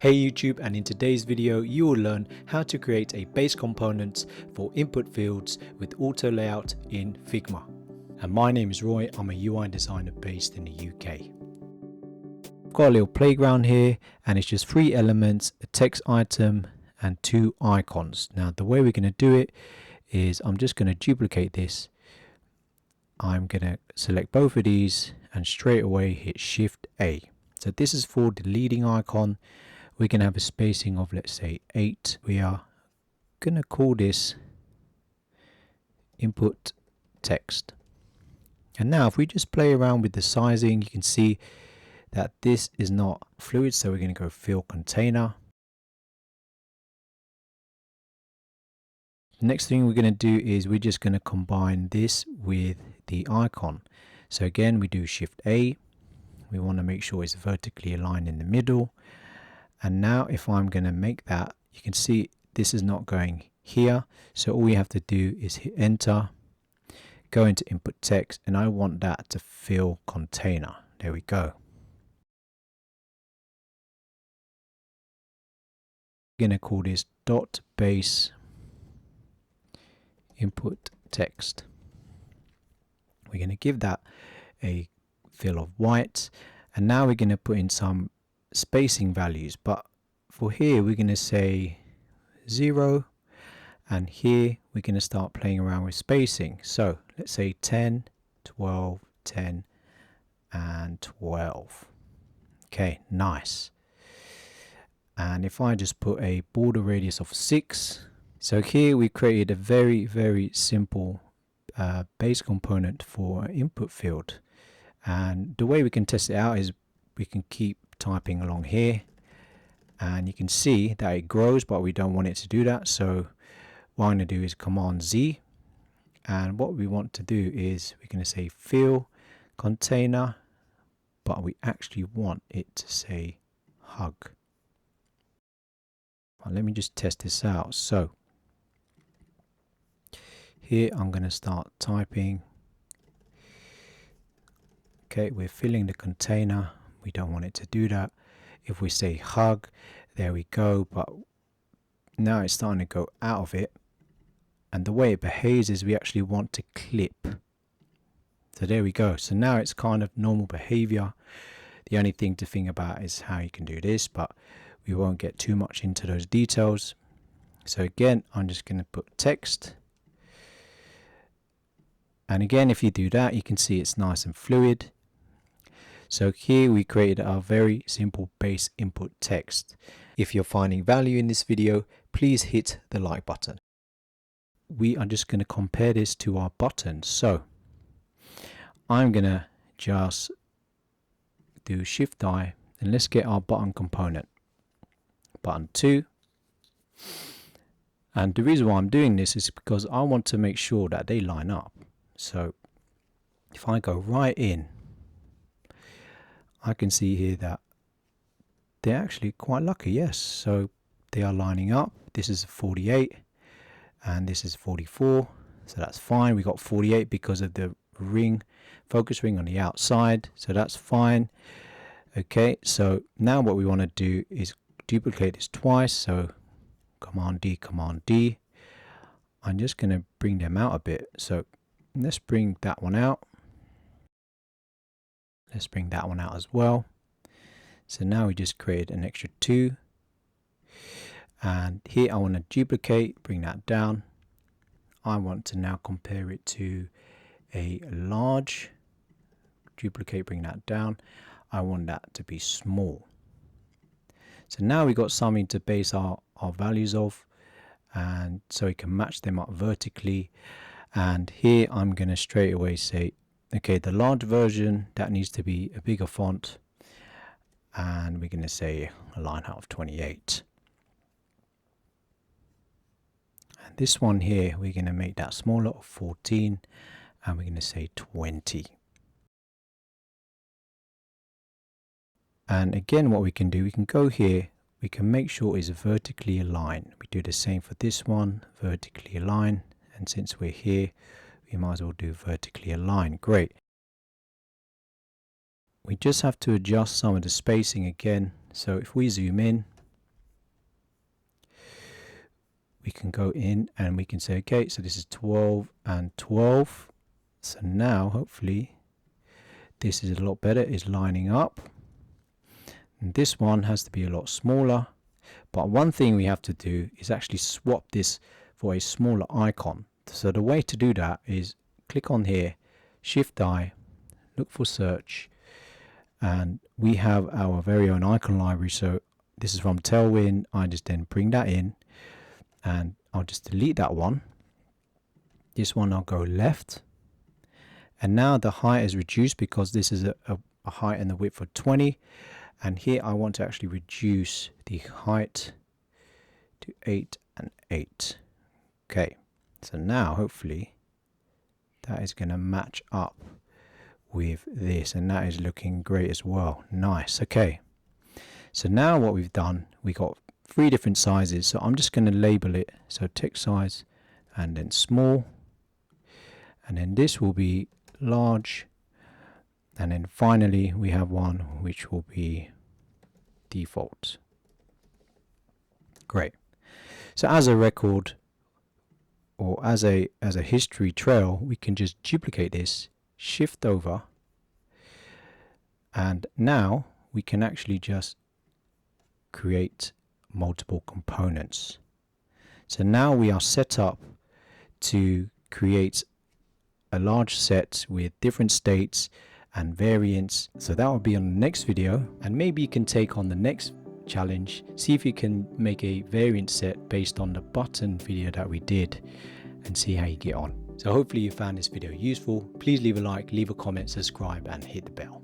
Hey YouTube, and in today's video you will learn how to create a base component for input fields with auto layout in Figma. And my name is Roy, I'm a UI designer based in the UK. I've got a little playground here and it's just 3 elements, a text item and 2 icons. Now the way we're going to do it is I'm just going to duplicate this. I'm going to select both of these and straight away hit Shift A. So this is for the leading icon. We can have a spacing of, let's say, 8. We are going to call this input text. And now if we just play around with the sizing, you can see that this is not fluid, so we're going to go fill container. The next thing we're going to do is we're just going to combine this with the icon. So again, we do Shift A. We want to make sure it's vertically aligned in the middle. And now if I'm going to make that, you can see this is not going here. So all we have to do is hit enter, go into input text, and I want that to fill container. There we go. We're going to call this dot base input text. We're going to give that a fill of white, and now we're going to put in some spacing values, but for here we're going to say 0, and here we're going to start playing around with spacing. So let's say 10, 12, 10 and 12. Okay, nice. And if I just put a border radius of 6, so here we created a very simple base component for an input field. And the way we can test it out is we can keep typing along here, and you can see that it grows, but we don't want it to do that. So what I'm going to do is Command Z, and what we want to do is we're going to say fill container, but we actually want it to say hug. Well, let me just test this out. So here I'm going to start typing. Okay, we're filling the container. We don't want it to do that. If we say hug, there we go, but now it's starting to go out of it, and the way it behaves is we actually want to clip. So there we go. So now it's kind of normal behavior. The only thing to think about is how you can do this, but we won't get too much into those details. So again, I'm just going to put text, and again, if you do that, you can see it's nice and fluid. So here we created our very simple base input text. If you're finding value in this video, please hit the like button. We are just going to compare this to our buttons. So I'm going to just do Shift I, and let's get our button component. Button 2. And the reason why I'm doing this is because I want to make sure that they line up. So if I go right in, I can see here that they're actually quite lucky, yes. So they are lining up. This is 48 and this is 44. So that's fine. We got 48 because of the ring, focus ring on the outside. So that's fine. Okay, so now what we want to do is duplicate this twice. So Command D, Command D. I'm just going to bring them out a bit. So let's bring that one out. Let's bring that one out as well. So now we just created an extra 2. And here I want to duplicate, bring that down. I want to now compare it to a large. Duplicate, bring that down. I want that to be small. So now we got something to base our values of, and so we can match them up vertically. And here I'm going to straight away say, okay, the large version, that needs to be a bigger font, and we're going to say a line height of 28. And this one here, we're going to make that smaller, of 14, and we're going to say 20. And again, what we can do, we can go here, we can make sure it's vertically aligned. We do the same for this one, vertically align, and since we're here, we might as well do vertically aligned. Great. We just have to adjust some of the spacing again. So if we zoom in, we can go in and we can say, okay, so this is 12 and 12. So now hopefully this is a lot better, it's lining up. And this one has to be a lot smaller. But one thing we have to do is actually swap this for a smaller icon. So the way to do that is click on here, Shift I, look for search, and we have our very own icon library. So this is from Tailwind. I just then bring that in and I'll just delete that one. This one I'll go left, and now the height is reduced because this is a height and the width of 20, and here I want to actually reduce the height to 8 and 8. Okay, so now hopefully that is going to match up with this, and that is looking great as well. Nice. Okay, so now what we've done, we got 3 different sizes, so I'm just going to label it, so text size and then small, and then this will be large, and then finally we have one which will be default. Great. So as a record or as a history trail, we can just duplicate this, shift over, and now we can actually just create multiple components. So now we are set up to create a large set with different states and variants. So that will be on the next video, and maybe you can take on the next challenge, see if you can make a variant set based on the button video that we did, and see how you get on. So hopefully you found this video useful. Please leave a like, leave a comment, subscribe and hit the bell.